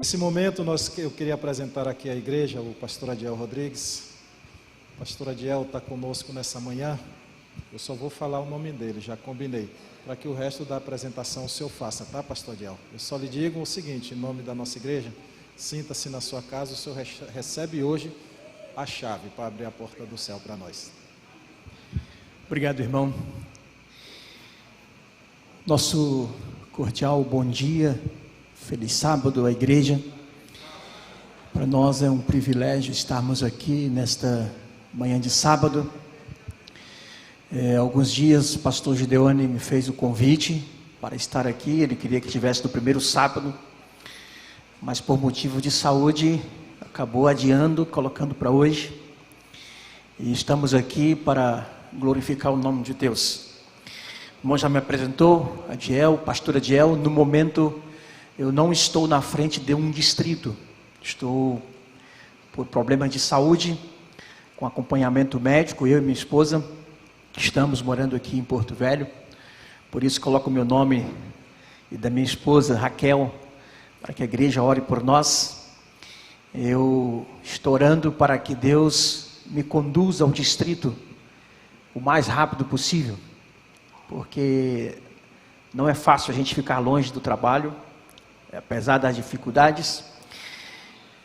Nesse momento, eu queria apresentar aqui à igreja o pastor Adiel Rodrigues. O pastor Adiel está conosco nessa manhã. Eu só vou falar o nome dele, já combinei, para que o resto da apresentação o senhor faça, tá, pastor Adiel? Eu só lhe digo o seguinte, em nome da nossa igreja, sinta-se na sua casa, o senhor recebe hoje a chave para abrir a porta do céu para nós. Obrigado, irmão. Nosso cordial bom dia, feliz sábado à igreja. Para nós é um privilégio estarmos aqui nesta manhã de sábado. Alguns dias o pastor Gideone me fez o convite para estar aqui. Ele queria que estivesse no primeiro sábado, mas por motivo de saúde acabou adiando, colocando para hoje. E estamos aqui para glorificar o nome de Deus. O irmão já me apresentou, Adiel, pastor Adiel. No momento eu não estou na frente de um distrito, estou por problemas de saúde, com acompanhamento médico. Eu e minha esposa estamos morando aqui em Porto Velho, por isso coloco o meu nome e da minha esposa Raquel, para que a igreja ore por nós. Eu estou orando para que Deus me conduza ao distrito o mais rápido possível, porque não é fácil a gente ficar longe do trabalho, apesar das dificuldades.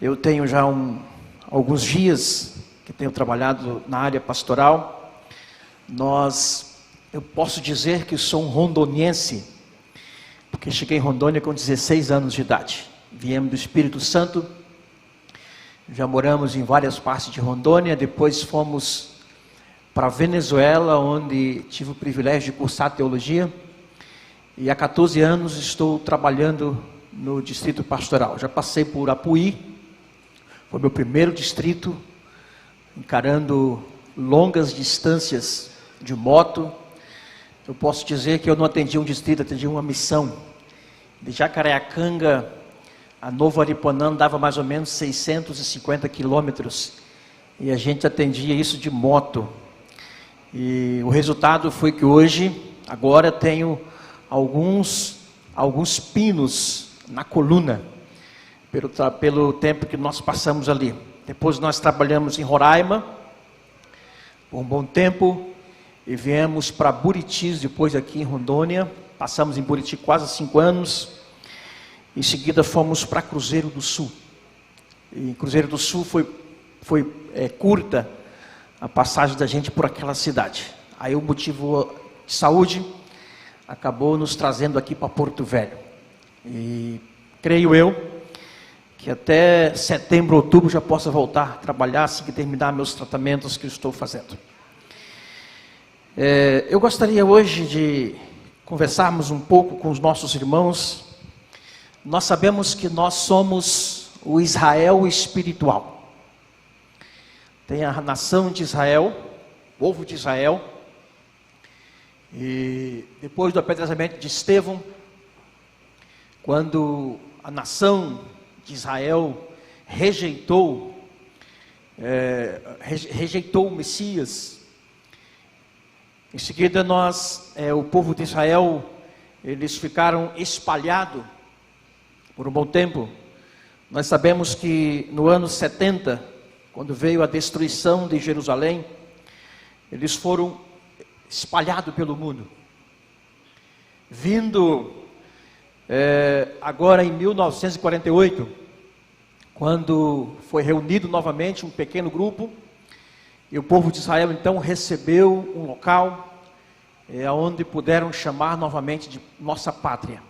Eu tenho já alguns dias que tenho trabalhado na área pastoral. Eu posso dizer que sou um rondoniense, porque cheguei em Rondônia com 16 anos de idade. Viemos do Espírito Santo, já moramos em várias partes de Rondônia, depois fomos para a Venezuela, onde tive o privilégio de cursar teologia, e há 14 anos estou trabalhando no distrito pastoral. Já passei por Apuí, foi meu primeiro distrito, encarando longas distâncias de moto. Eu posso dizer que eu não atendi um distrito, atendi uma missão. De Jacareacanga a Novo Aripuanã dava mais ou menos 650 quilômetros, e a gente atendia isso de moto. E o resultado foi que hoje, agora tenho alguns pinos na coluna, pelo tempo que nós passamos ali. Depois nós trabalhamos em Roraima por um bom tempo, e viemos para Buritis, depois aqui em Rondônia. Passamos em Buriti quase 5 anos. Em seguida fomos para Cruzeiro do Sul. E em Cruzeiro do Sul foi curta a passagem da gente por aquela cidade. Aí o motivo de saúde acabou nos trazendo aqui para Porto Velho. E creio eu que até setembro, outubro já possa voltar a trabalhar assim que terminar meus tratamentos que eu estou fazendo. Eu gostaria hoje de conversarmos um pouco com os nossos irmãos. Nós sabemos que nós somos o Israel espiritual. Tem a nação de Israel, o povo de Israel, e depois do apedrejamento de Estevão, quando a nação de Israel rejeitou o Messias, em seguida o povo de Israel, eles ficaram espalhados por um bom tempo. Nós sabemos que no ano 70, quando veio a destruição de Jerusalém, eles foram espalhados pelo mundo. Vindo agora em 1948, quando foi reunido novamente um pequeno grupo, e o povo de Israel então recebeu um local onde puderam chamar novamente de nossa pátria.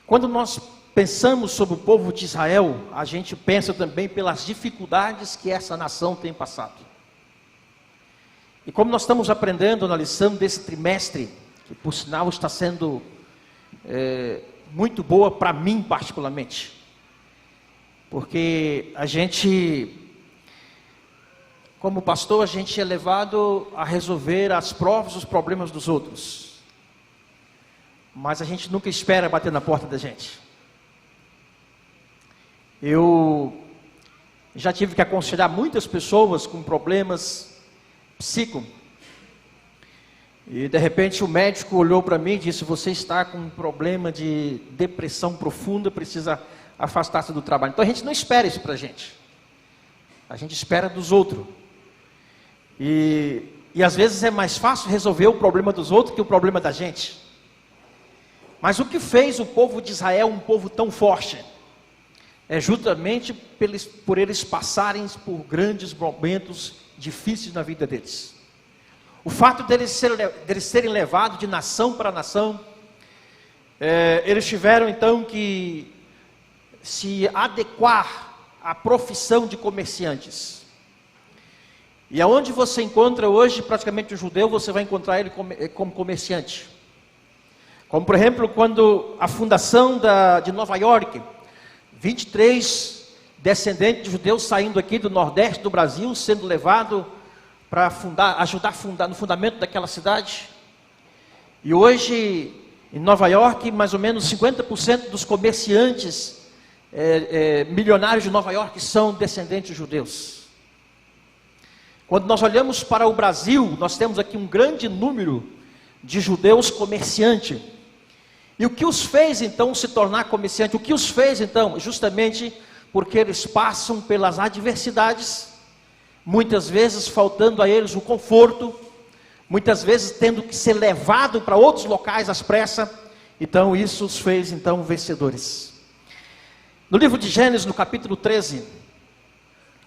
Quando nós pensamos sobre o povo de Israel, a gente pensa também pelas dificuldades que essa nação tem passado. E como nós estamos aprendendo na lição desse trimestre, que por sinal está sendo muito boa para mim particularmente, porque a gente, como pastor, a gente é levado a resolver as provas, os problemas dos outros, mas a gente nunca espera bater na porta da gente. Eu já tive que aconselhar muitas pessoas com problemas psíquicos. E de repente o médico olhou para mim e disse: você está com um problema de depressão profunda, precisa afastar-se do trabalho. Então a gente não espera isso para a gente espera dos outros. E às vezes é mais fácil resolver o problema dos outros que o problema da gente. Mas o que fez o povo de Israel um povo tão forte? É justamente por eles passarem por grandes momentos difíceis na vida deles. O fato deles serem levados de nação para nação, eles tiveram então que se adequar à profissão de comerciantes. E aonde você encontra hoje praticamente um judeu, você vai encontrar ele como comerciante. Como por exemplo, quando a fundação de Nova York, 23 descendentes de judeus saindo aqui do nordeste do Brasil, sendo levados para ajudar a fundar no fundamento daquela cidade. E hoje, em Nova York, mais ou menos 50% dos comerciantes milionários de Nova York são descendentes de judeus. Quando nós olhamos para o Brasil, nós temos aqui um grande número de judeus comerciantes. E o que os fez então se tornar comerciante? O que os fez então? Justamente porque eles passam pelas adversidades, muitas vezes faltando a eles o conforto, muitas vezes tendo que ser levado para outros locais às pressas. Então isso os fez então vencedores. No livro de Gênesis, no capítulo 13,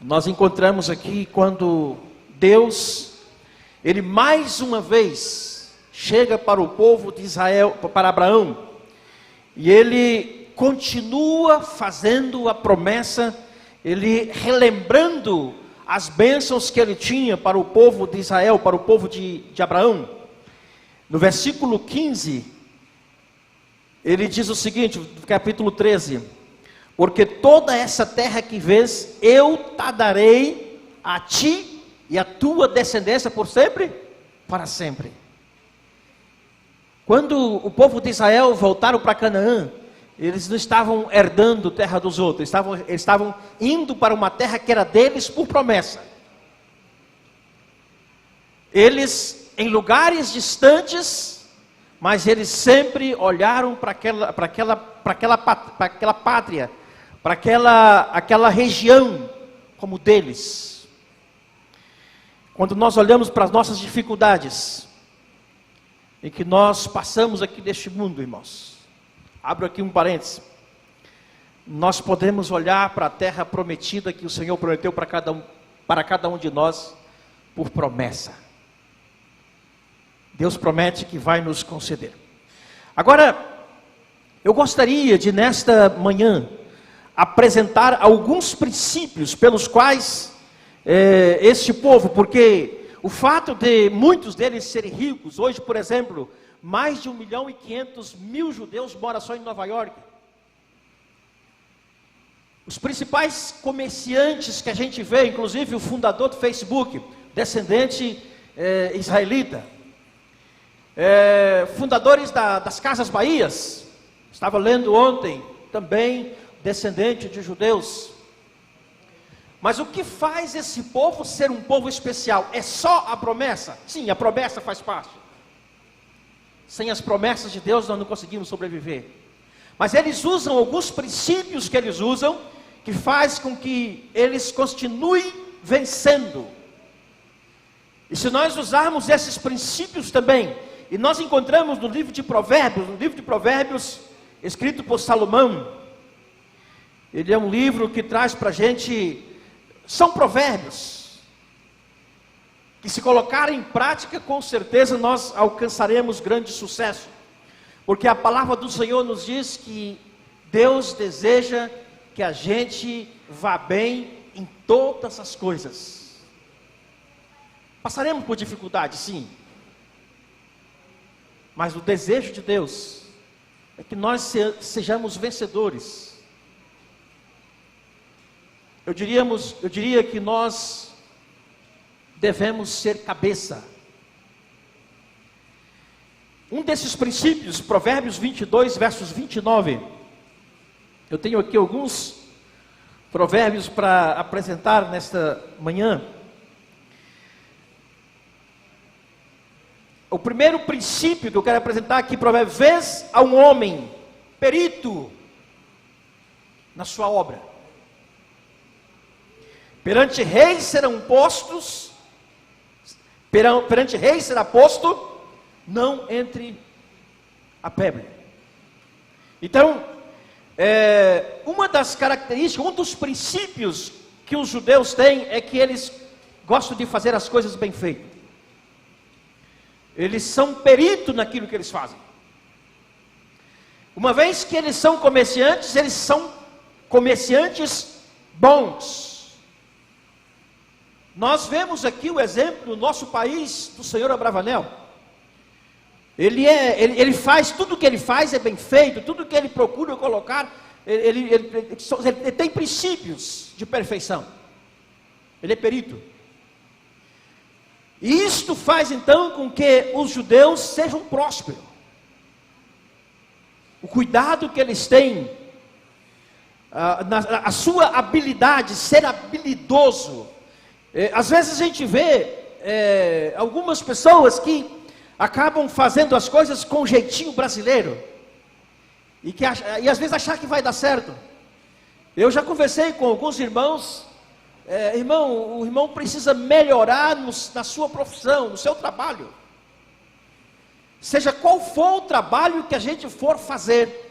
nós encontramos aqui quando Deus, ele mais uma vez chega para o povo de Israel, para Abraão, e ele continua fazendo a promessa, ele relembrando as bênçãos que ele tinha para o povo de Israel, para o povo de Abraão. No versículo 15, ele diz o seguinte, no capítulo 13: porque toda essa terra que vês, eu te darei a ti e a tua descendência por sempre, para sempre. Quando o povo de Israel voltaram para Canaã, eles não estavam herdando terra dos outros, eles estavam indo para uma terra que era deles por promessa. Eles, em lugares distantes, mas eles sempre olharam para aquela pátria, para aquela região como deles. Quando nós olhamos para as nossas dificuldades, em que nós passamos aqui neste mundo, irmãos, abro aqui um parênteses, nós podemos olhar para a terra prometida que o Senhor prometeu para cada um de nós, por promessa. Deus promete que vai nos conceder. Agora, eu gostaria de nesta manhã apresentar alguns princípios pelos quais este povo, porque o fato de muitos deles serem ricos, hoje por exemplo, mais de 1.500.000 judeus moram só em Nova York. Os principais comerciantes que a gente vê, inclusive o fundador do Facebook, descendente israelita, fundadores das Casas Bahias, estava lendo ontem, também descendente de judeus. Mas o que faz esse povo ser um povo especial? É só a promessa? Sim, a promessa faz parte. Sem as promessas de Deus nós não conseguimos sobreviver. Mas eles usam alguns princípios que eles usam, que faz com que eles continuem vencendo. E se nós usarmos esses princípios também, e nós encontramos no livro de Provérbios, escrito por Salomão, ele é um livro que traz para a gente, são provérbios, que se colocarem em prática, com certeza nós alcançaremos grande sucesso, porque a palavra do Senhor nos diz que Deus deseja que a gente vá bem em todas as coisas. Passaremos por dificuldade, sim, mas o desejo de Deus é que nós sejamos vencedores. Eu diria que nós devemos ser cabeça. Um desses princípios, Provérbios 22, versos 29. Eu tenho aqui alguns provérbios para apresentar nesta manhã. O primeiro princípio que eu quero apresentar aqui, Provérbios: vês a um homem perito na sua obra. Perante reis serão postos, perante reis será posto, não entre a pebre. Então, uma das características, um dos princípios que os judeus têm é que eles gostam de fazer as coisas bem feitas. Eles são peritos naquilo que eles fazem. Uma vez que eles são comerciantes bons. Nós vemos aqui o exemplo no nosso país do senhor Abravanel. Ele faz, tudo que ele faz é bem feito, tudo que ele procura colocar, ele tem princípios de perfeição. Ele é perito. E isto faz então com que os judeus sejam prósperos. O cuidado que eles têm, a sua habilidade, ser habilidoso. Às vezes a gente vê algumas pessoas que acabam fazendo as coisas com jeitinho brasileiro. E às vezes achar que vai dar certo. Eu já conversei com alguns irmãos. O irmão precisa melhorar na sua profissão, no seu trabalho. Seja qual for o trabalho que a gente for fazer.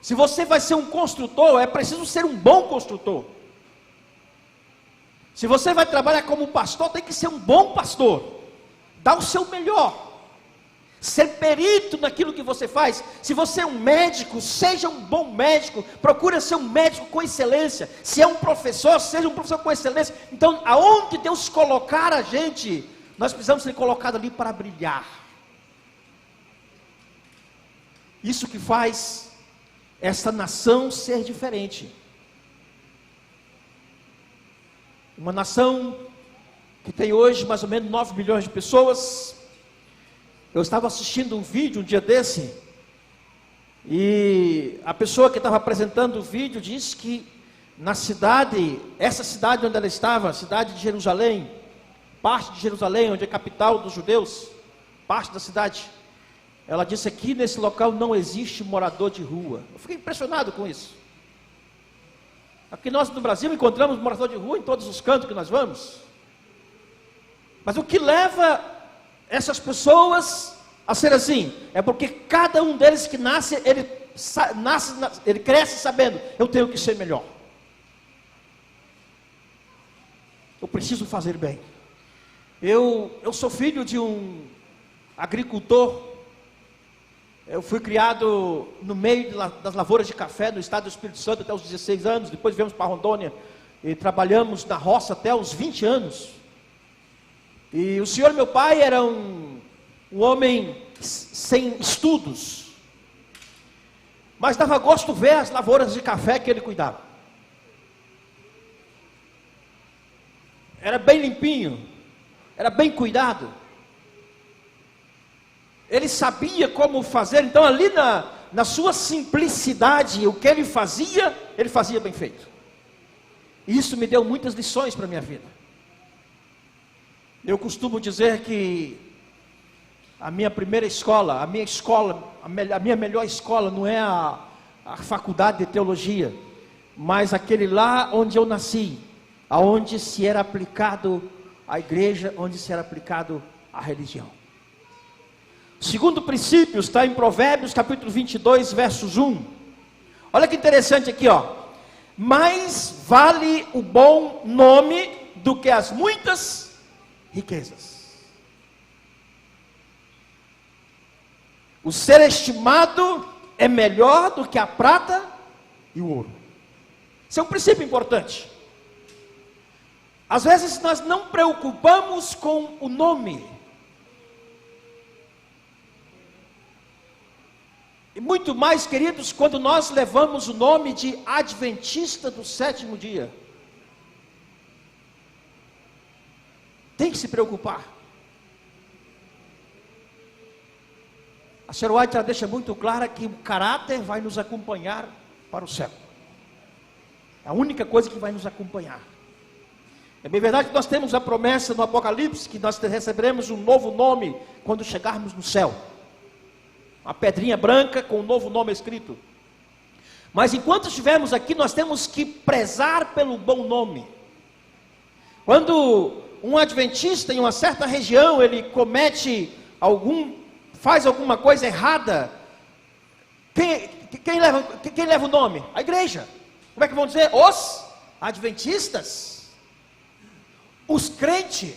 Se você vai ser um construtor, é preciso ser um bom construtor. Se você vai trabalhar como pastor, tem que ser um bom pastor. Dá o seu melhor. Ser perito naquilo que você faz. Se você é um médico, seja um bom médico. Procura ser um médico com excelência. Se é um professor, seja um professor com excelência. Então, aonde Deus colocar a gente, nós precisamos ser colocados ali para brilhar. Isso que faz essa nação ser diferente. Uma nação que tem hoje mais ou menos 9 milhões de pessoas. Eu estava assistindo um vídeo um dia desse, e a pessoa que estava apresentando o vídeo disse que na cidade, essa cidade onde ela estava, a cidade de Jerusalém, parte de Jerusalém, onde é a capital dos judeus, parte da cidade, ela disse: aqui nesse local não existe morador de rua. Eu fiquei impressionado com isso. Aqui nós no Brasil encontramos morador de rua em todos os cantos que nós vamos. Mas o que leva essas pessoas a ser assim, é porque cada um deles que nasce, ele cresce sabendo, eu tenho que ser melhor. Eu preciso fazer bem. Eu sou filho de um agricultor. Eu fui criado no meio das lavouras de café no estado do Espírito Santo até os 16 anos. Depois viemos para Rondônia e trabalhamos na roça até os 20 anos. E o senhor, meu pai, era um homem sem estudos, mas dava gosto ver as lavouras de café que ele cuidava. Era bem limpinho, era bem cuidado. Ele sabia como fazer. Então ali na sua simplicidade, o que ele fazia bem feito. E isso me deu muitas lições para a minha vida. Eu costumo dizer que a minha primeira escola, a minha melhor escola não é a faculdade de teologia, mas aquele lá onde eu nasci, aonde se era aplicado a igreja, onde se era aplicado a religião. O segundo princípio está em Provérbios capítulo 22, versos 1. Olha que interessante aqui, ó. Mais vale o bom nome do que as muitas riquezas. O ser estimado é melhor do que a prata e o ouro. Isso é um princípio importante. Às vezes nós não preocupamos com o nome. E muito mais, queridos, quando nós levamos o nome de Adventista do sétimo dia. Tem que se preocupar. A senhora White ela deixa muito clara que o caráter vai nos acompanhar para o céu. É a única coisa que vai nos acompanhar. É bem verdade que nós temos a promessa no Apocalipse que nós receberemos um novo nome quando chegarmos no céu. Uma pedrinha branca com um novo nome escrito. Mas enquanto estivermos aqui, nós temos que prezar pelo bom nome. Quando um adventista em uma certa região, ele faz alguma coisa errada, quem leva o nome? A igreja. Como é que vão dizer? Os adventistas, os crentes.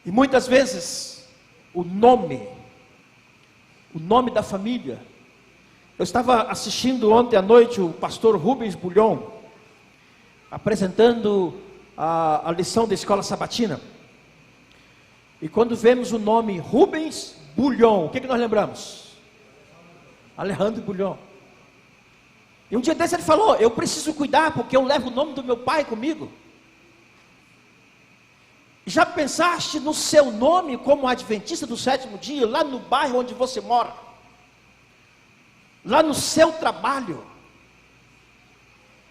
E muitas vezes o nome da família. Eu estava assistindo ontem à noite o pastor Rubens Bulhon apresentando a lição da escola sabatina. E quando vemos o nome Rubens Bulhon, o que nós lembramos? Alejandro Bulhon. E um dia desse ele falou: eu preciso cuidar porque eu levo o nome do meu pai comigo. Já pensaste no seu nome como adventista do sétimo dia, lá no bairro onde você mora? Lá no seu trabalho?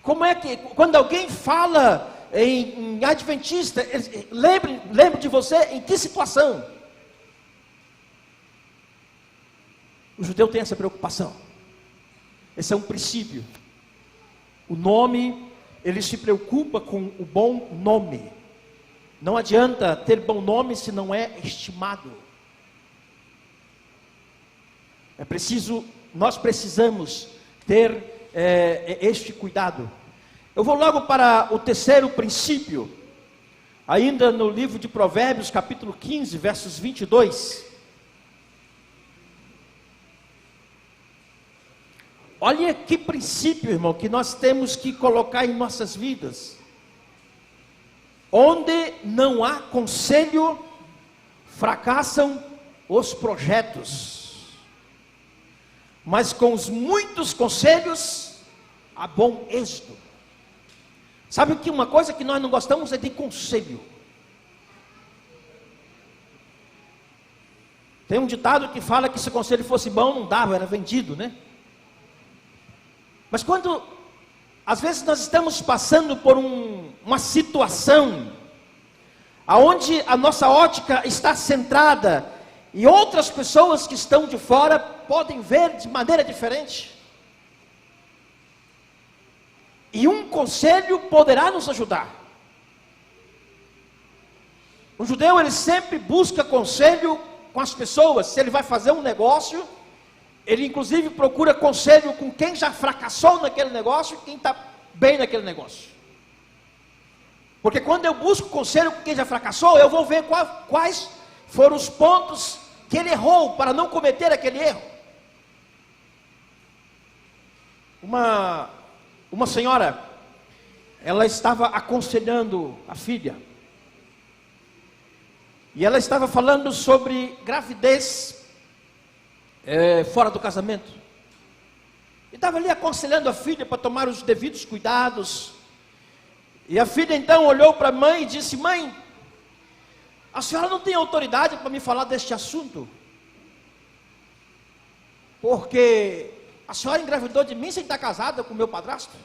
Como é que, quando alguém fala em adventista, lembre de você em que situação? O judeu tem essa preocupação. Esse é um princípio. O nome, ele se preocupa com o bom nome. Não adianta ter bom nome se não é estimado. Nós precisamos ter este cuidado. Eu vou logo para o terceiro princípio, ainda no livro de Provérbios, capítulo 15, versos 22. Olha que princípio, irmão, que nós temos que colocar em nossas vidas. Onde não há conselho, fracassam os projetos, mas com os muitos conselhos, há bom êxito. Sabe que uma coisa que nós não gostamos é de conselho. Tem um ditado que fala que se o conselho fosse bom, não dava, era vendido, né? Mas quando às vezes nós estamos passando por uma situação aonde a nossa ótica está centrada e outras pessoas que estão de fora podem ver de maneira diferente. E um conselho poderá nos ajudar. O judeu, ele sempre busca conselho com as pessoas. Se ele vai fazer um negócio, ele inclusive procura conselho com quem já fracassou naquele negócio e quem está bem naquele negócio. Porque quando eu busco conselho com quem já fracassou, eu vou ver quais foram os pontos que ele errou para não cometer aquele erro. Uma senhora, ela estava aconselhando a filha. E ela estava falando sobre gravidez fora do casamento. E estava ali aconselhando a filha para tomar os devidos cuidados. E a filha então olhou para a mãe e disse: mãe, a senhora não tem autoridade para me falar deste assunto? Porque a senhora engravidou de mim sem estar casada com o meu padrasto?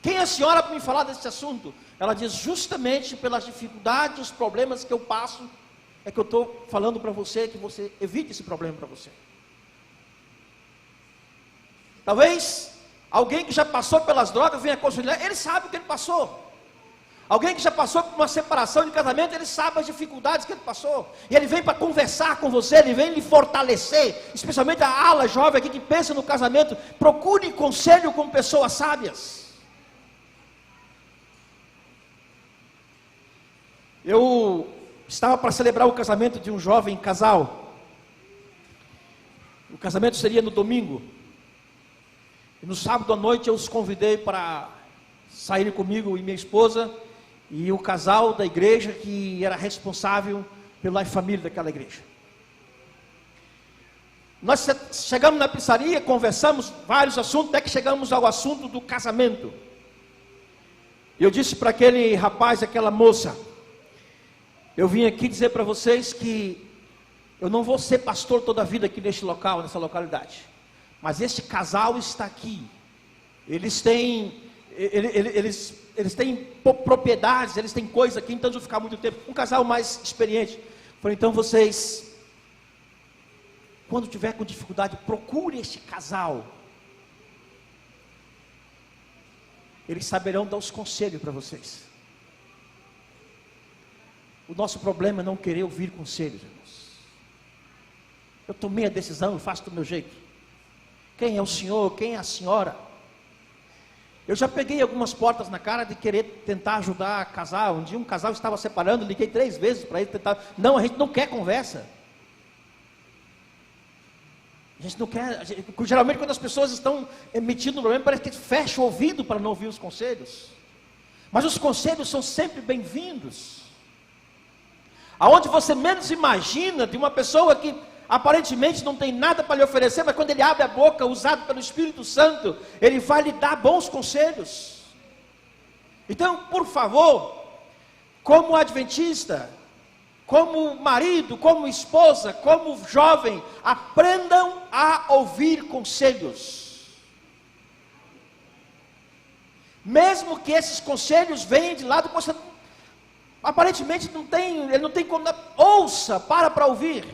Quem é a senhora para me falar desse assunto? Ela diz: justamente pelas dificuldades, os problemas que eu passo, é que eu estou falando para você, que você evite esse problema para você. Talvez alguém que já passou pelas drogas venha aconselhar, ele sabe o que ele passou. Alguém que já passou por uma separação de casamento, ele sabe as dificuldades que ele passou. E ele vem para conversar com você, ele vem lhe fortalecer. Especialmente a ala jovem aqui que pensa no casamento. Procure conselho com pessoas sábias. Eu estava para celebrar o casamento de um jovem casal. O casamento seria no domingo. E no sábado à noite eu os convidei para saírem comigo e minha esposa e o casal da igreja que era responsável pela família daquela igreja. Nós chegamos na pizzaria, conversamos vários assuntos, até que chegamos ao assunto do casamento. Eu disse para aquele rapaz, aquela moça: eu vim aqui dizer para vocês que eu não vou ser pastor toda a vida aqui neste local, nessa localidade. Mas este casal está aqui. Eles têm propriedades, eles têm coisas aqui, então eles vão ficar muito tempo. Um casal mais experiente. Falei: então vocês quando tiver com dificuldade, procure este casal. Eles saberão dar os conselhos para vocês. O nosso problema é não querer ouvir conselhos, irmãos. Eu tomei a decisão, eu faço do meu jeito. Quem é o senhor? Quem é a senhora? Eu já peguei algumas portas na cara de querer tentar ajudar a casar. Um dia um casal estava separando, liguei 3 vezes para ele tentar. Não, a gente não quer conversa. A gente não quer. Geralmente quando as pessoas estão metidas no problema, parece que fecha o ouvido para não ouvir os conselhos. Mas os conselhos são sempre bem-vindos. Aonde você menos imagina de uma pessoa que aparentemente não tem nada para lhe oferecer, mas quando ele abre a boca, usado pelo Espírito Santo, ele vai lhe dar bons conselhos. Então, por favor, como adventista, como marido, como esposa, como jovem, aprendam a ouvir conselhos. Mesmo que esses conselhos venham de lado, você aparentemente ele não tem como, ouça, para ouvir.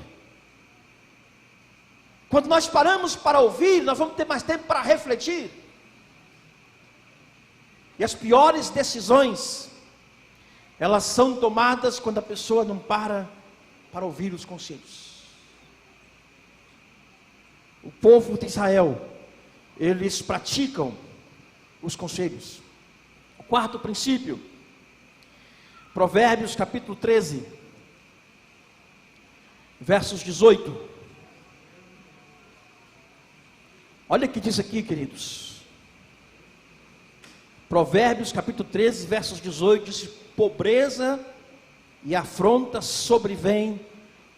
Quando nós paramos para ouvir, nós vamos ter mais tempo para refletir. E as piores decisões, elas são tomadas quando a pessoa não para ouvir os conselhos. O povo de Israel, eles praticam os conselhos. O quarto princípio, Provérbios capítulo 13, versos 18. Olha o que diz aqui, queridos. Provérbios capítulo 13, versos 18, diz: pobreza e afronta sobrevém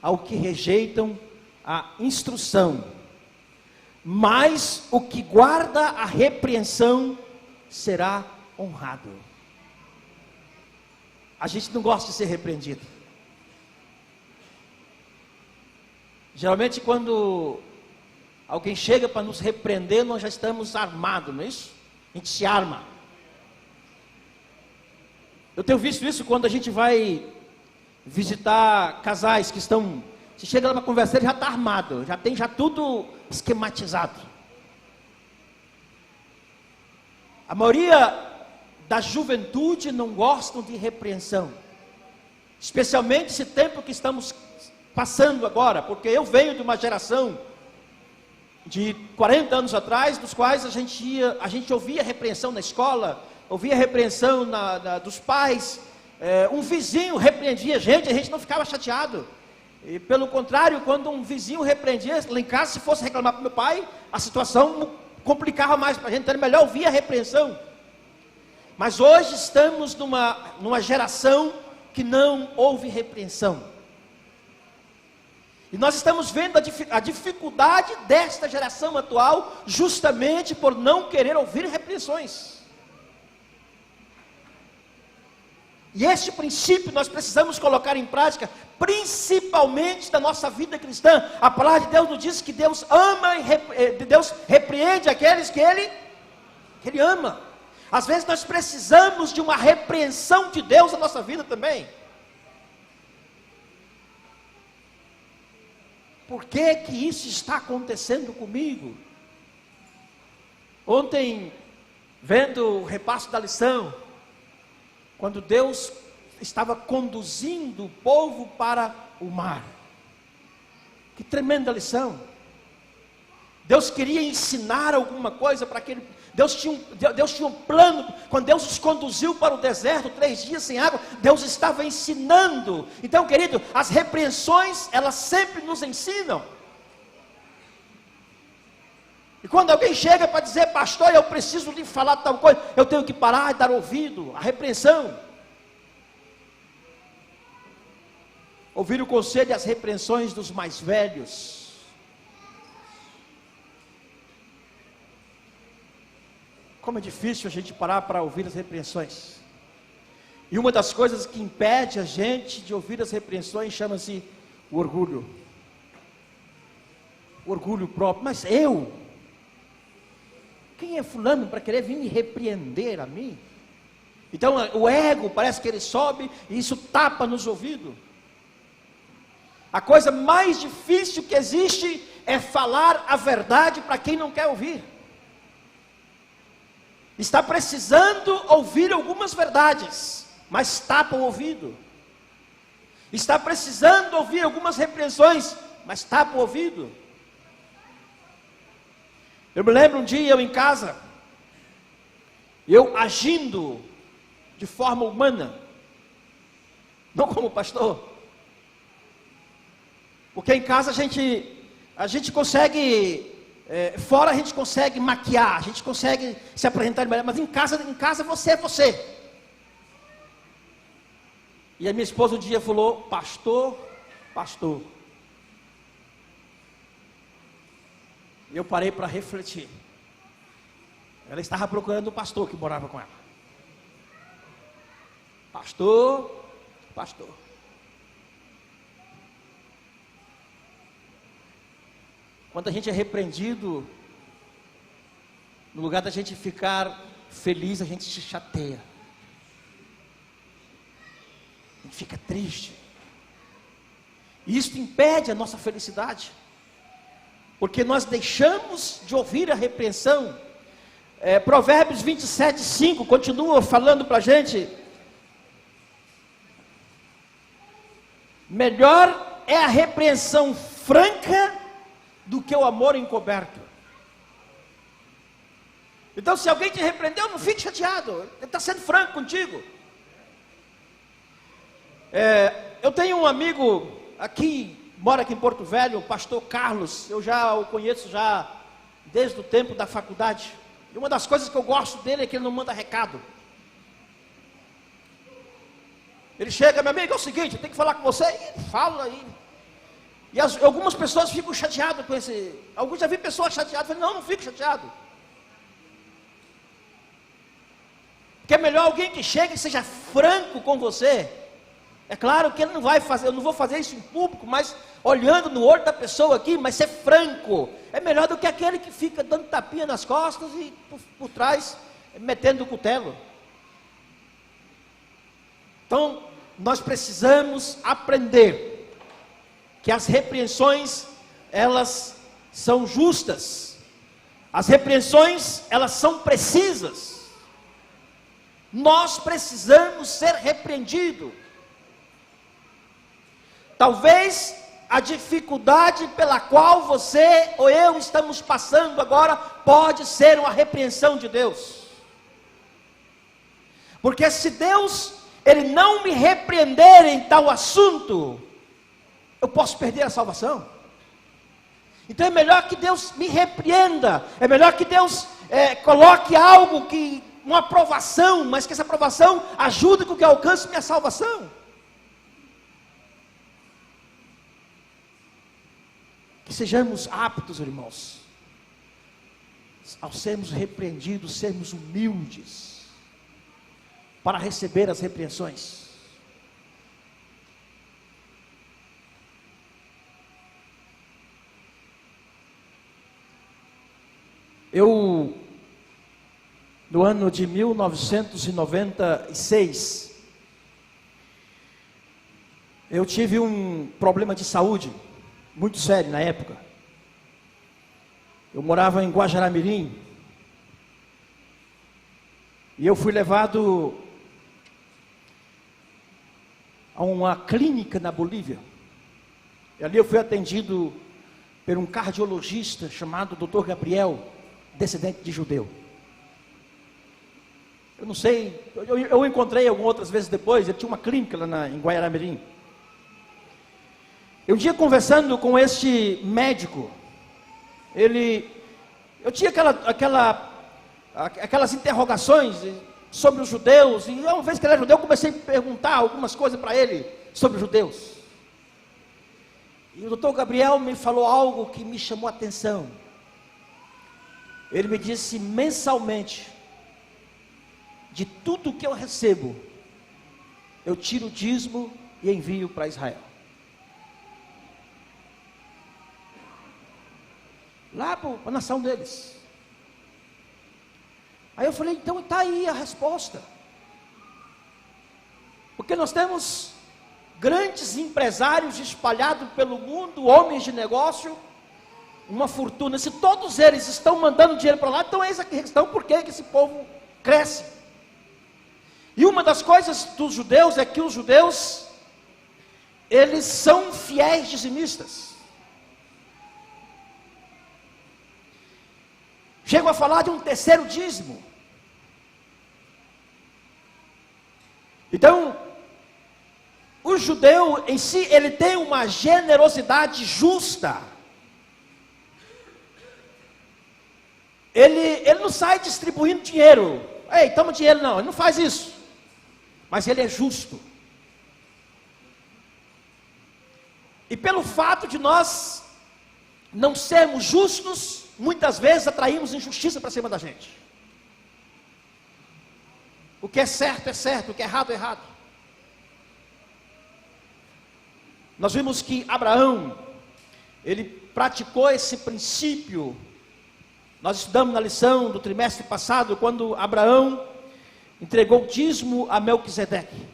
ao que rejeitam a instrução, mas o que guarda a repreensão será honrado. A gente não gosta de ser repreendido. Geralmente quando alguém chega para nos repreender, nós já estamos armados, não é isso? A gente se arma. Eu tenho visto isso quando a gente vai visitar casais que estão... Você chega lá para conversar, ele já está armado, já tem tudo esquematizado. A maioria da juventude não gostam de repreensão. Especialmente esse tempo que estamos passando agora, porque eu venho de uma geração de 40 anos atrás, dos quais a gente ouvia repreensão na escola, ouvia repreensão dos pais, um vizinho repreendia a gente não ficava chateado, e pelo contrário, quando um vizinho repreendia, lá em casa, se fosse reclamar para o meu pai, a situação complicava mais para a gente, então era melhor ouvir a repreensão. Mas hoje estamos numa geração que não ouve repreensão. E nós estamos vendo a dificuldade desta geração atual, justamente por não querer ouvir repreensões. E este princípio nós precisamos colocar em prática, principalmente na nossa vida cristã. A palavra de Deus nos diz que Deus ama e Deus repreende aqueles que Ele ama. Às vezes nós precisamos de uma repreensão de Deus na nossa vida também. Por que que isso está acontecendo comigo? Ontem, vendo o repasso da lição, quando Deus estava conduzindo o povo para o mar, que tremenda lição! Deus queria ensinar alguma coisa para aquele... Deus tinha um plano. Quando Deus os conduziu para o deserto, 3 dias sem água, Deus estava ensinando. Então, querido, as repreensões, elas sempre nos ensinam. E quando alguém chega para dizer: pastor, eu preciso lhe falar tal coisa, eu tenho que parar e dar ouvido à repreensão. Ouvir o conselho e as repreensões dos mais velhos. Como é difícil a gente parar para ouvir as repreensões. E uma das coisas que impede a gente de ouvir as repreensões chama-se o orgulho. O orgulho próprio. Mas eu? Quem é fulano para querer vir me repreender a mim? Então o ego parece que ele sobe e isso tapa nos ouvidos. A coisa mais difícil que existe é falar a verdade para quem não quer ouvir. Está precisando ouvir algumas verdades, mas tapa o ouvido. Está precisando ouvir algumas repreensões, mas tapa o ouvido. Eu me lembro um dia eu em casa, eu agindo de forma humana, não como pastor, porque em casa a gente consegue, fora a gente consegue maquiar, a gente consegue se apresentar de maneira, mas em casa você é você. E a minha esposa um dia falou: pastor. E eu parei para refletir. Ela estava procurando um pastor que morava com ela. Pastor. Quando a gente é repreendido, no lugar da gente ficar feliz, a gente se chateia. A gente fica triste. E isso impede a nossa felicidade. Porque nós deixamos de ouvir a repreensão. Provérbios 27:5 continua falando para a gente: melhor é a repreensão franca do que o amor encoberto. Então, se alguém te repreendeu, não fique chateado, ele está sendo franco contigo. Eu tenho um amigo aqui, mora aqui em Porto Velho, o pastor Carlos. Eu já o conheço desde o tempo da faculdade. E uma das coisas que eu gosto dele é que ele não manda recado. Ele chega: meu amigo, é o seguinte, eu tenho que falar com você, e ele fala aí. E algumas pessoas ficam chateadas com esse. Alguns já vi pessoas chateadas, eu falei: não fico chateado. Porque é melhor alguém que chegue e seja franco com você. É claro que ele não vai fazer, eu não vou fazer isso em público, mas olhando no olho da pessoa aqui, mas ser franco. É melhor do que aquele que fica dando tapinha nas costas e por trás metendo o cutelo. Então, nós precisamos aprender que as repreensões, elas são justas. As repreensões, elas são precisas. Nós precisamos ser repreendidos. Talvez a dificuldade pela qual você ou eu estamos passando agora pode ser uma repreensão de Deus. Porque se Deus, Ele não me repreender em tal assunto, eu posso perder a salvação. Então é melhor que Deus me repreenda, é melhor que Deus coloque algo, uma aprovação, mas que essa aprovação ajude com que eu alcance minha salvação. Que sejamos aptos, irmãos, ao sermos repreendidos, sermos humildes, para receber as repreensões. No ano de 1996, eu tive um problema de saúde muito sério na época. Eu morava em Guajará-Mirim e eu fui levado a uma clínica na Bolívia. E ali eu fui atendido por um cardiologista chamado Dr. Gabriel, descendente de judeu. Eu não sei, eu encontrei algumas outras vezes depois. Ele tinha uma clínica lá em Guajará-Mirim. Um dia conversando com este médico, eu tinha aquelas interrogações sobre os judeus, e uma vez que ele era judeu, eu comecei a perguntar algumas coisas para ele sobre os judeus. E o doutor Gabriel me falou algo que me chamou a atenção. Ele me disse: mensalmente, de tudo que eu recebo, eu tiro o dízimo e envio para Israel. Lá para a nação deles. Aí eu falei: então está aí a resposta. Porque nós temos grandes empresários espalhados pelo mundo, homens de negócio, uma fortuna, se todos eles estão mandando dinheiro para lá, então eis a questão, por que esse povo cresce? E uma das coisas dos judeus é que os judeus, eles são fiéis dizimistas. Chego a falar de um terceiro dízimo. Então, o judeu em si, ele tem uma generosidade justa. Ele não sai distribuindo dinheiro. Ei, toma dinheiro, não. Ele não faz isso. Mas ele é justo. E pelo fato de nós não sermos justos, muitas vezes atraímos injustiça para cima da gente. O que é certo, o que é errado, é errado. Nós vimos que Abraão, ele praticou esse princípio. Nós estudamos na lição do trimestre passado, quando Abraão entregou o dízimo a Melquisedeque.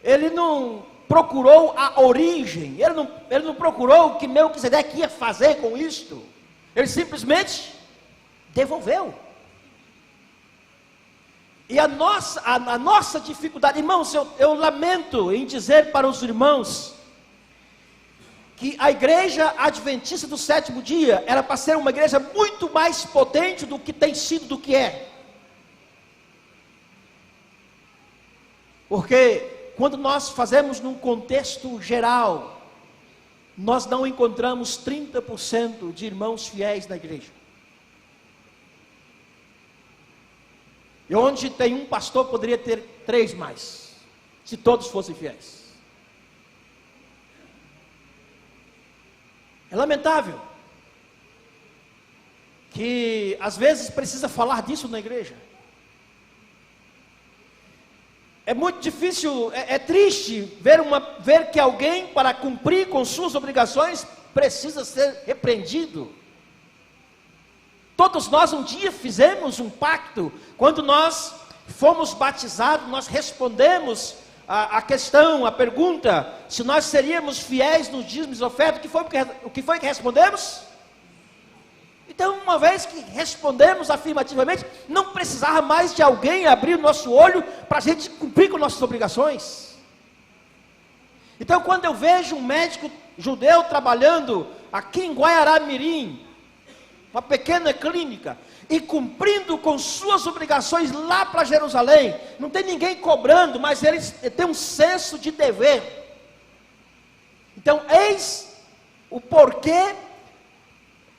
Ele não procurou a origem, ele não procurou o que Melquisedeque ia fazer com isto. Ele simplesmente devolveu. E a nossa dificuldade, irmãos, eu lamento em dizer para os irmãos que a igreja adventista do sétimo dia era para ser uma igreja muito mais potente do que tem sido, do que é. Porque quando nós fazemos num contexto geral, nós não encontramos 30% de irmãos fiéis na igreja. E onde tem um pastor, poderia ter 3 mais, se todos fossem fiéis. É lamentável que às vezes precisa falar disso na igreja. É muito difícil, é triste ver que alguém, para cumprir com suas obrigações, precisa ser repreendido. Todos nós um dia fizemos um pacto, quando nós fomos batizados, nós respondemos a questão, a pergunta, se nós seríamos fiéis nos dízimos e ofertas. O que foi que respondemos? Então, uma vez que respondemos afirmativamente, não precisava mais de alguém abrir o nosso olho para a gente cumprir com nossas obrigações. Então, quando eu vejo um médico judeu trabalhando aqui em Guaiará-Mirim, uma pequena clínica, e cumprindo com suas obrigações lá para Jerusalém, não tem ninguém cobrando, mas eles têm um senso de dever. Então, eis o porquê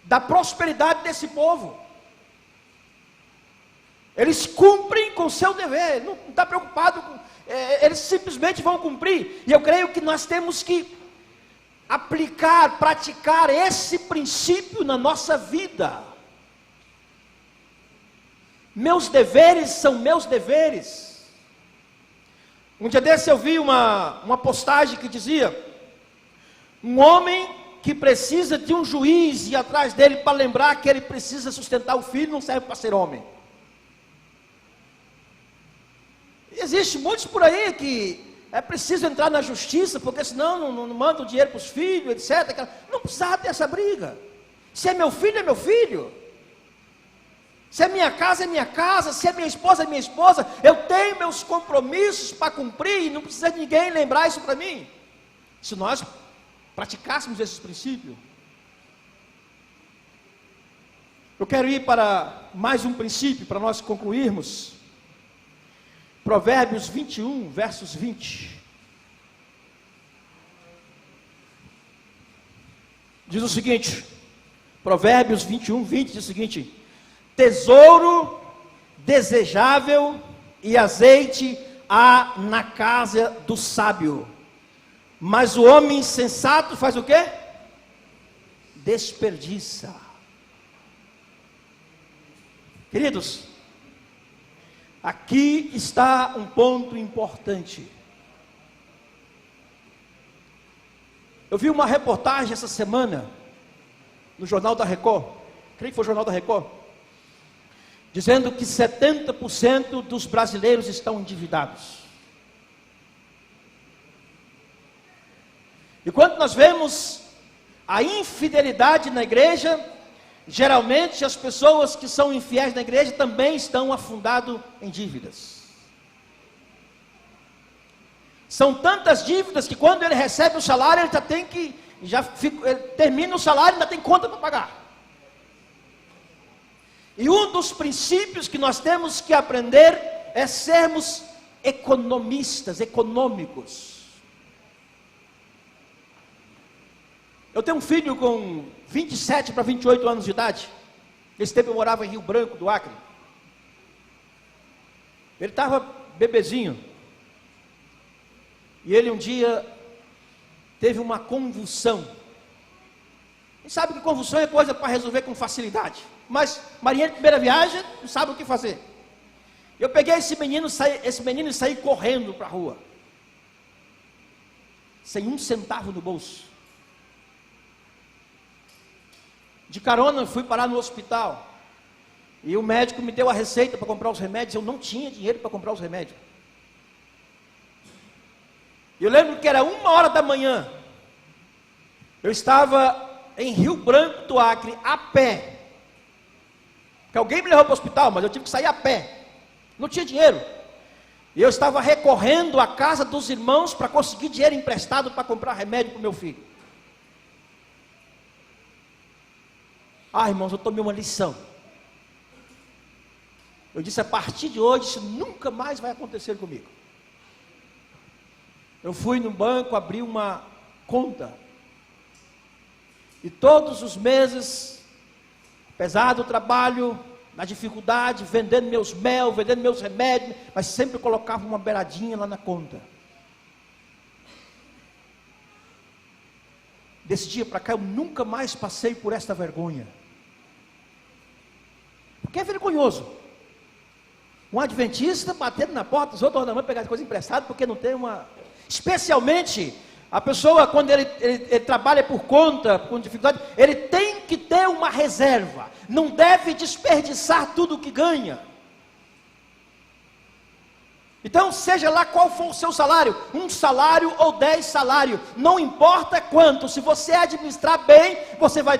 da prosperidade desse povo. Eles cumprem com seu dever, não está preocupado com, eles simplesmente vão cumprir. E eu creio que nós temos que aplicar, praticar esse princípio na nossa vida. Meus deveres são meus deveres. Um dia desse eu vi uma postagem que dizia: um homem que precisa de um juiz ir atrás dele para lembrar que ele precisa sustentar o filho, não serve para ser homem. Existem muitos por aí que é preciso entrar na justiça, porque senão não manda o dinheiro para os filhos, etc. Não precisava ter essa briga. Se é meu filho, é meu filho. Se é minha casa, é minha casa. Se é minha esposa, é minha esposa. Eu tenho meus compromissos para cumprir e não precisa de ninguém lembrar isso para mim. Se nós praticássemos esses princípios. Eu quero ir para mais um princípio, para nós concluirmos. Provérbios 21, versos 20. Diz o seguinte, Provérbios 21, 20 diz o seguinte: tesouro desejável e azeite há na casa do sábio, mas o homem insensato faz o quê? Desperdiça. Queridos, aqui está um ponto importante. Eu vi uma reportagem essa semana no Jornal da Record, creio que foi o Jornal da Record, dizendo que 70% dos brasileiros estão endividados. E quando nós vemos A infidelidade na igreja, geralmente as pessoas que são infiéis na igreja também estão afundadas em dívidas. São tantas dívidas que quando ele recebe o salário, ele já tem que, ele termina o salário e ainda tem conta para pagar. E um dos princípios que nós temos que aprender é sermos economistas, econômicos. Eu tenho um filho com 27 para 28 anos de idade. Nesse tempo eu morava em Rio Branco, do Acre. Ele estava bebezinho. E ele um dia teve uma convulsão. E sabe que convulsão é coisa para resolver com facilidade. Mas marinheiro de primeira viagem não sabe o que fazer. Eu peguei esse menino e saí correndo para a rua. Sem um centavo no bolso. De carona, fui parar no hospital. E o médico me deu a receita para comprar os remédios. Eu não tinha dinheiro para comprar os remédios. Eu lembro que era 1h da manhã. Eu estava em Rio Branco do Acre, a pé. Porque alguém me levou para o hospital, mas eu tive que sair a pé. Não tinha dinheiro. E eu estava recorrendo à casa dos irmãos para conseguir dinheiro emprestado para comprar remédio para o meu filho. Ah, irmãos, eu tomei uma lição. Eu disse, a partir de hoje, isso nunca mais vai acontecer comigo. Eu fui no banco, abri uma conta. E todos os meses, apesar do trabalho, na dificuldade, vendendo meus mel, vendendo meus remédios, mas sempre colocava uma beiradinha lá na conta. Desse dia para cá, eu nunca mais passei por esta vergonha. Porque é vergonhoso. Um adventista batendo na porta dos outros, na mão, pegar coisa emprestada, porque não tem uma... Especialmente, a pessoa, quando ele trabalha por conta, com dificuldade, ele tem que ter uma reserva. Não deve desperdiçar tudo o que ganha. Então, seja lá qual for o seu salário, 1 salário ou 10 salários, não importa quanto, se você administrar bem, você vai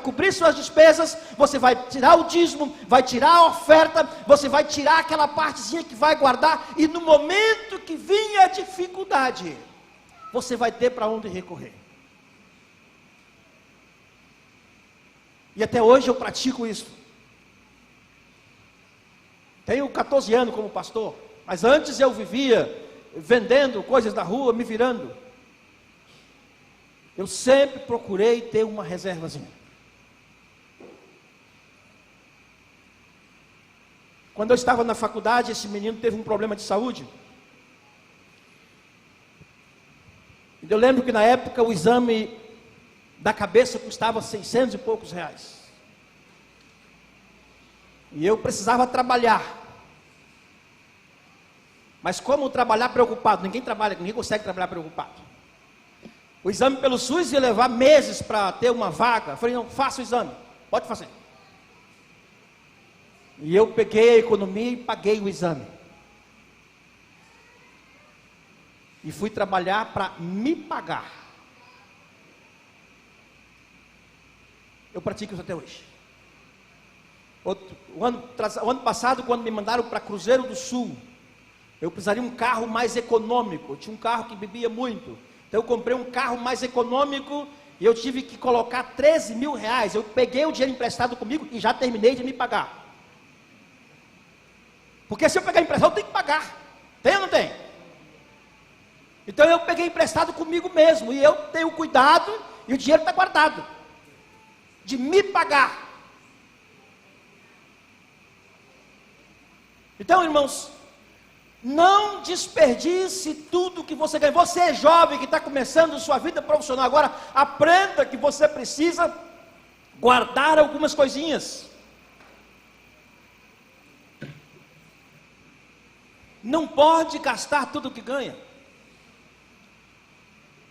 cobrir suas despesas, você vai tirar o dízimo, vai tirar a oferta, você vai tirar aquela partezinha que vai guardar, e no momento que vir a dificuldade, você vai ter para onde recorrer. E até hoje eu pratico isso. Tenho 14 anos como pastor. Mas antes eu vivia vendendo coisas na rua, me virando. Eu sempre procurei ter uma reservazinha. Quando eu estava na faculdade, esse menino teve um problema de saúde. E eu lembro que na época o exame da cabeça custava 600 e poucos reais. E eu precisava trabalhar. Mas como trabalhar preocupado? Ninguém consegue trabalhar preocupado. O exame pelo SUS ia levar meses para ter uma vaga. Eu falei, não, faça o exame, pode fazer. E eu peguei a economia e paguei o exame. E fui trabalhar para me pagar. Eu pratico isso até hoje. O ano passado, quando me mandaram para Cruzeiro do Sul, eu precisaria de um carro mais econômico. Eu tinha um carro que bebia muito. Então eu comprei um carro mais econômico e eu tive que colocar 13 mil reais. Eu peguei o dinheiro emprestado comigo e já terminei de me pagar. Porque se eu pegar emprestado, eu tenho que pagar. Tem ou não tem? Então eu peguei emprestado comigo mesmo. E eu tenho cuidado e o dinheiro está guardado. De me pagar. Então, irmãos, não desperdice tudo que você ganha. Você é jovem que está começando sua vida profissional agora, aprenda que você precisa guardar algumas coisinhas. Não pode gastar tudo que ganha.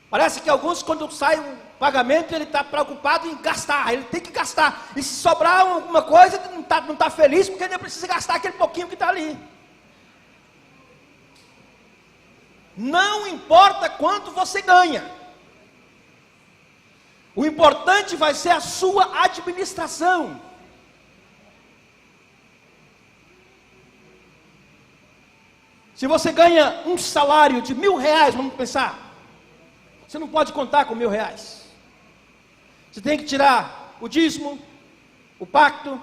Parece que alguns, quando sai um pagamento, ele está preocupado em gastar, ele tem que gastar. E se sobrar alguma coisa, não está feliz, porque ele precisa gastar aquele pouquinho que está ali. Não importa quanto você ganha. O importante vai ser a sua administração. Se você ganha um salário de R$1.000, vamos pensar, você não pode contar com R$1.000. Você tem que tirar o dízimo, o pacto,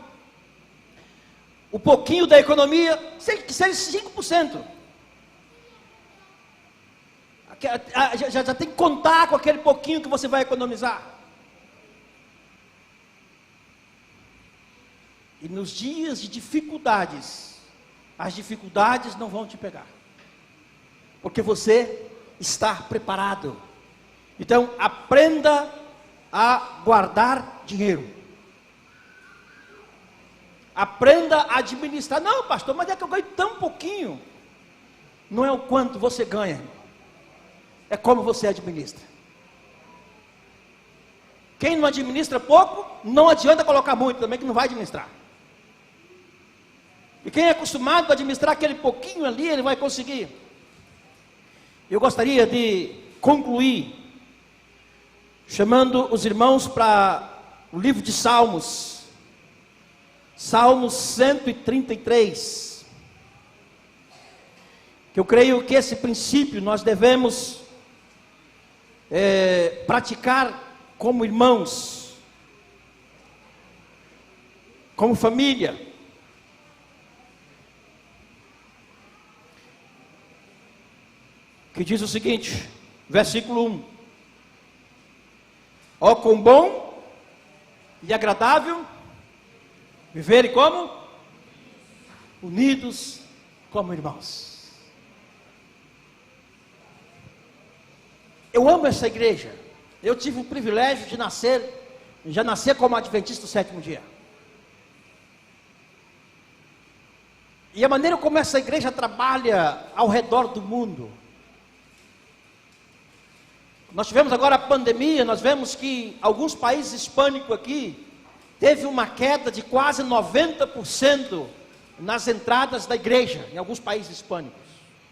o pouquinho da economia, que seja 5%. Já tem que contar com aquele pouquinho que você vai economizar. E nos dias de dificuldades, as dificuldades não vão te pegar, porque você está preparado. Então, aprenda a guardar dinheiro. Aprenda a administrar. Não, pastor, mas é que eu ganho tão pouquinho. Não é o quanto você ganha, é como você administra. Quem não administra pouco, não adianta colocar muito também, que não vai administrar. E quem é acostumado a administrar aquele pouquinho ali, ele vai conseguir. Eu gostaria de concluir chamando os irmãos para o livro de Salmos, Salmos 133, que eu creio que esse princípio nós devemos praticar como irmãos, como família. Que diz o seguinte, versículo 1: ó, quão bom e agradável viverem como? Unidos como irmãos. Eu amo essa igreja. Eu tive o privilégio de nascer como adventista do sétimo dia. E a maneira como essa igreja trabalha ao redor do mundo. Nós tivemos agora a pandemia, nós vemos que alguns países hispânicos aqui teve uma queda de quase 90% nas entradas da igreja, em alguns países hispânicos.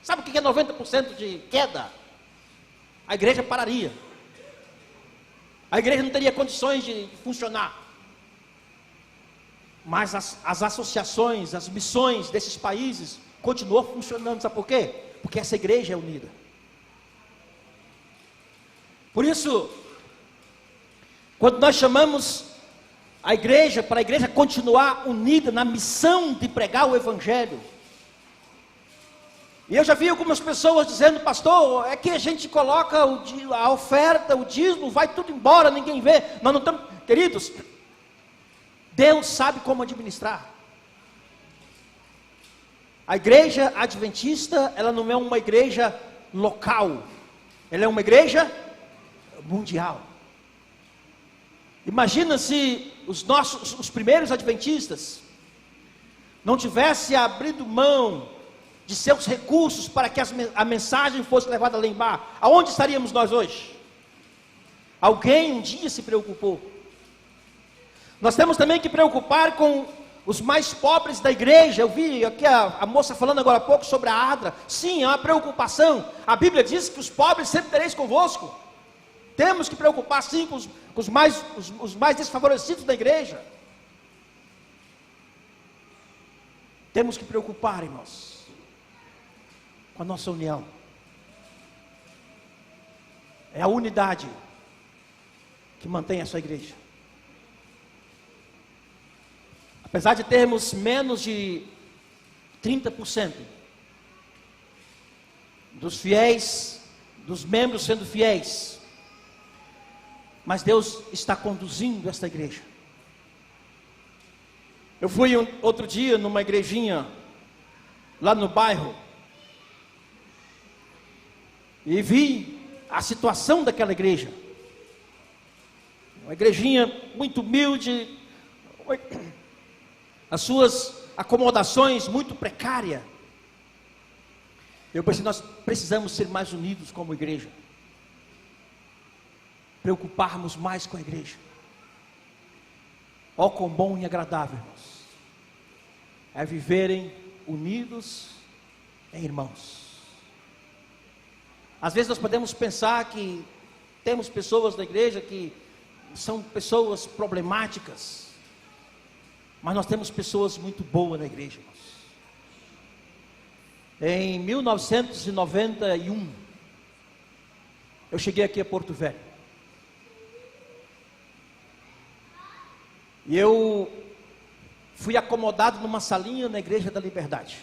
Sabe o que é 90% de queda? A igreja pararia. A igreja não teria condições de funcionar. Mas as associações, as missões desses países continuam funcionando. Sabe por quê? Porque essa igreja é unida. Por isso, quando nós chamamos a igreja, para a igreja continuar unida na missão de pregar o evangelho, e eu já vi algumas pessoas dizendo, pastor, é que a gente coloca a oferta, o dízimo, vai tudo embora, ninguém vê. Nós não estamos, queridos, Deus sabe como administrar. A igreja adventista, ela não é uma igreja local, ela é uma igreja mundial. Imagina se os primeiros adventistas não tivessem abrido mão de seus recursos para que a mensagem fosse levada lá embaixo. Aonde estaríamos nós hoje? Alguém um dia se preocupou. Nós temos também que preocupar com os mais pobres da igreja. Eu vi aqui a moça falando agora há pouco sobre a ADRA. Sim, é uma preocupação. A Bíblia diz que os pobres sempre tereis convosco. Temos que preocupar sim com os mais desfavorecidos da igreja. Temos que preocupar, irmãos, com a nossa união. É a unidade que mantém essa igreja. Apesar de termos menos de 30% dos fiéis, dos membros sendo fiéis, mas Deus está conduzindo esta igreja. Eu fui outro dia numa igrejinha lá no bairro e vi a situação daquela igreja. Uma igrejinha muito humilde, as suas acomodações muito precárias. Eu pensei, nós precisamos ser mais unidos como igreja. Preocuparmos mais com a igreja. Ó, quão bom e agradável, irmãos, é viverem unidos em irmãos. Às vezes nós podemos pensar que temos pessoas da igreja que são pessoas problemáticas, mas nós temos pessoas muito boas na igreja, irmãos. Em 1991, eu cheguei aqui a Porto Velho. E eu fui acomodado numa salinha na Igreja da Liberdade.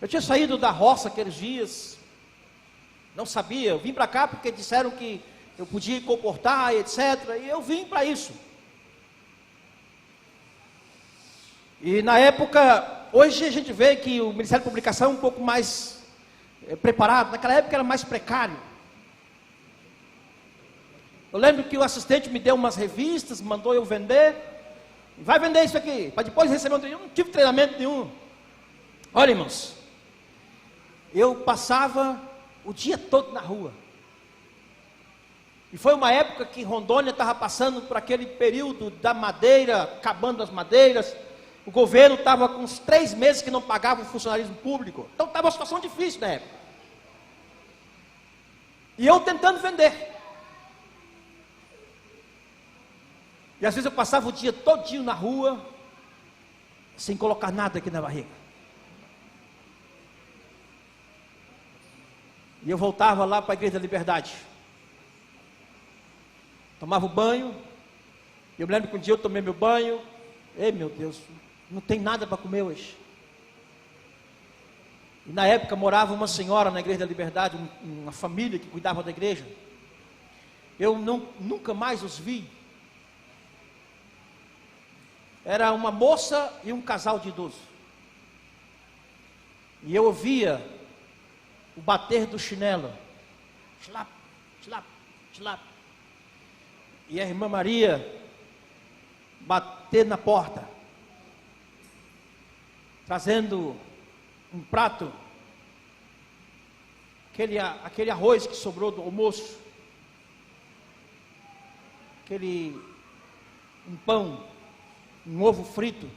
Eu tinha saído da roça aqueles dias, não sabia, eu vim para cá porque disseram que eu podia comportar, etc. E eu vim para isso. E na época, hoje a gente vê que o Ministério da Publicação é um pouco mais preparado, naquela época era mais precário. Eu lembro que o assistente me deu umas revistas, mandou eu vender, vai vender isso aqui, para depois receber um treinamento. Eu não tive treinamento nenhum. Olha, irmãos, eu passava o dia todo na rua. E foi uma época que Rondônia estava passando por aquele período da madeira, acabando as madeiras. O governo estava com uns 3 meses que não pagava o funcionalismo público. Então estava uma situação difícil na época. E eu tentando vender. E às vezes eu passava o dia todinho na rua, sem colocar nada aqui na barriga. E eu voltava lá para a Igreja da Liberdade. Tomava o banho. Eu me lembro que um dia eu tomei meu banho. Ei, meu Deus, não tem nada para comer hoje. E na época morava uma senhora na Igreja da Liberdade, uma família que cuidava da igreja. Eu nunca mais os vi. Era uma moça e um casal de idoso. E eu ouvia o bater do chinelo. Chlap, chlap, chlap. E a irmã Maria bater na porta, trazendo um prato, aquele arroz que sobrou do almoço, um pão, um ovo frito,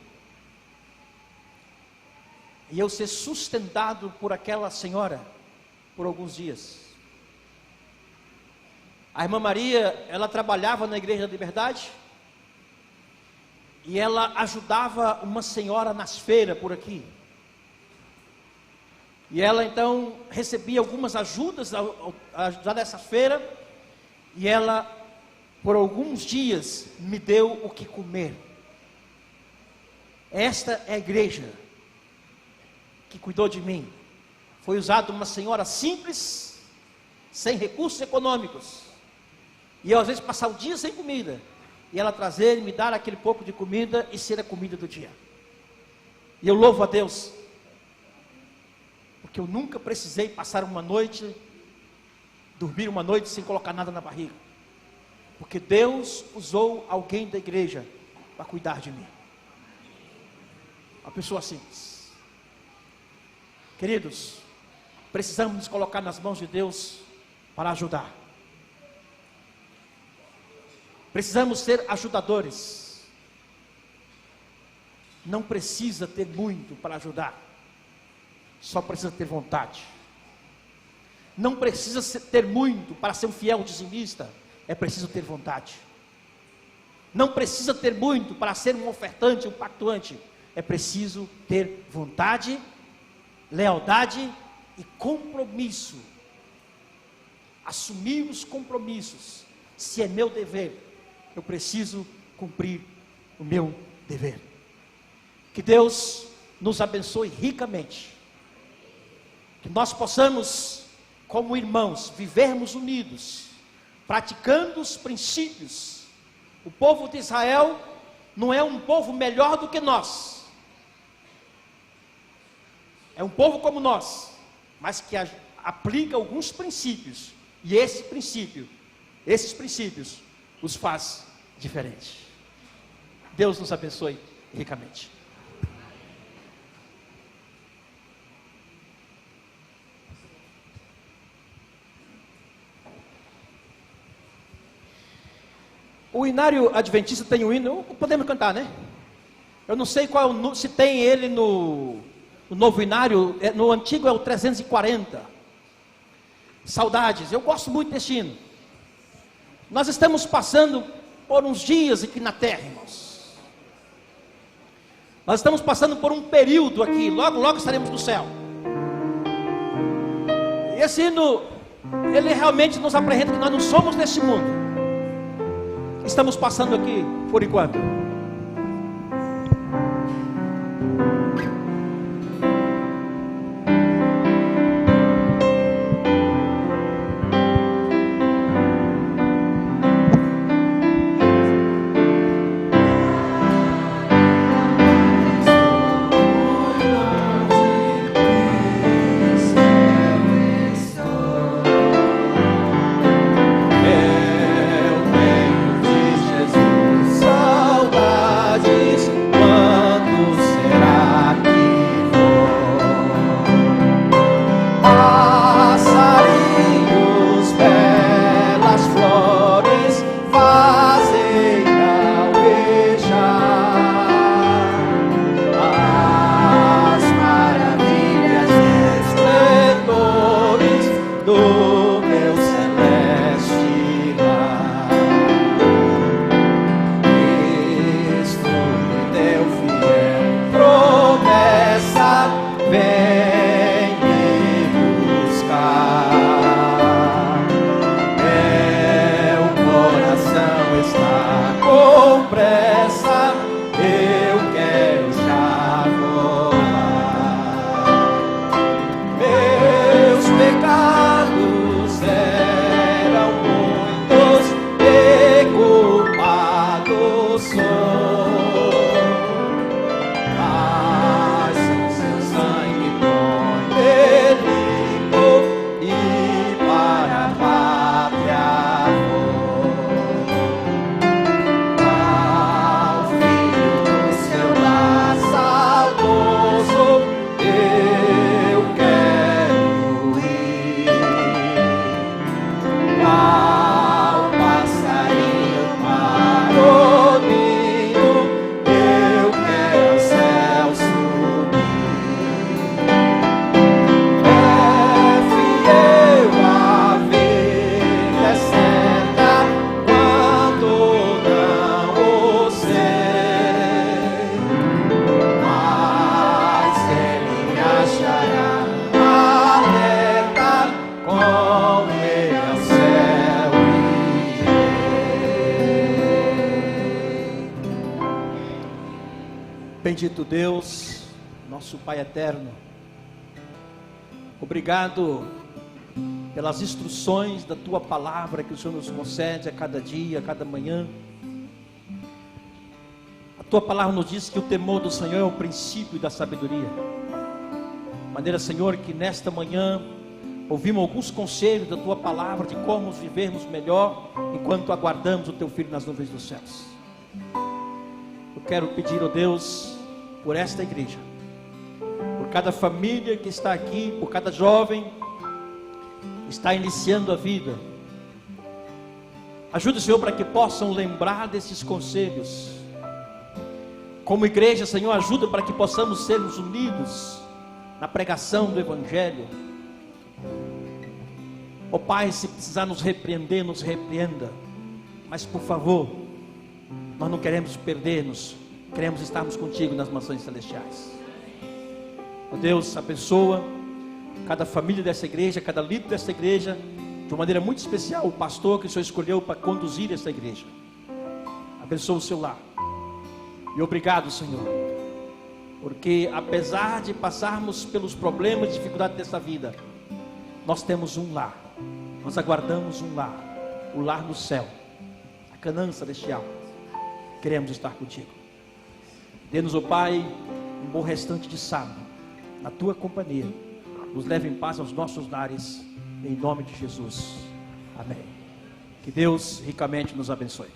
e eu ser sustentado por aquela senhora por alguns dias. A irmã Maria, ela trabalhava na Igreja da Liberdade, e ela ajudava uma senhora nas feiras por aqui. E ela então recebia algumas ajudas já dessa feira, e ela, por alguns dias, me deu o que comer. Esta é a igreja que cuidou de mim. Foi usada uma senhora simples, sem recursos econômicos, e eu às vezes passava o dia sem comida, e ela trazer e me dar aquele pouco de comida e ser a comida do dia. E eu louvo a Deus, porque eu nunca precisei passar uma noite, dormir uma noite sem colocar nada na barriga, porque Deus usou alguém da igreja para cuidar de mim. Uma pessoa simples. Queridos, precisamos nos colocar nas mãos de Deus para ajudar. Precisamos ser ajudadores. Não precisa ter muito para ajudar, só precisa ter vontade. Não precisa ter muito para ser um fiel dizimista, é preciso ter vontade. Não precisa ter muito para ser um ofertante, um pactuante, é preciso ter vontade, lealdade e compromisso. Assumir os compromissos. Se é meu dever, eu preciso cumprir o meu dever. Que Deus nos abençoe ricamente. Que nós possamos, como irmãos, vivermos unidos, praticando os princípios. O povo de Israel não é um povo melhor do que nós. É um povo como nós, mas que aplica alguns princípios. E esses princípios os faz diferentes. Deus nos abençoe ricamente. O Inário Adventista tem um hino, podemos cantar, né? Eu não sei qual, se tem ele no novo Inário, no antigo é o 340. Saudades, eu gosto muito desse hino. Nós estamos passando por uns dias aqui na terra, irmãos. Nós estamos passando por um período aqui, logo, logo estaremos no céu. E esse hino, ele realmente nos apresenta que nós não somos desse mundo. Estamos passando aqui, por enquanto. Bendito Deus, nosso Pai eterno, obrigado pelas instruções da Tua palavra que o Senhor nos concede a cada dia, a cada manhã. A Tua palavra nos diz que o temor do Senhor é o princípio da sabedoria. De maneira, Senhor, que nesta manhã ouvimos alguns conselhos da Tua palavra de como vivermos melhor enquanto aguardamos o Teu Filho nas nuvens dos céus. Eu quero pedir, ó Deus, por esta igreja, por cada família que está aqui, por cada jovem que está iniciando a vida. Ajude, Senhor, para que possam lembrar desses conselhos. Como igreja, Senhor, ajuda para que possamos sermos unidos na pregação do Evangelho. Ó Pai, se precisar nos repreender, nos repreenda. Mas por favor, nós não queremos perder-nos, queremos estarmos contigo nas mansões celestiais. Ó Deus, abençoa cada família dessa igreja, cada líder dessa igreja, de uma maneira muito especial, o pastor que o Senhor escolheu para conduzir essa igreja. Abençoa o seu lar. E obrigado, Senhor, porque apesar de passarmos pelos problemas e dificuldades dessa vida, nós temos um lar, nós aguardamos um lar, o lar no céu, a Canaã celestial. Queremos estar contigo. Dê-nos, ó Pai, um bom restante de sábado, na Tua companhia. Nos leve em paz aos nossos lares, em nome de Jesus. Amém. Que Deus ricamente nos abençoe.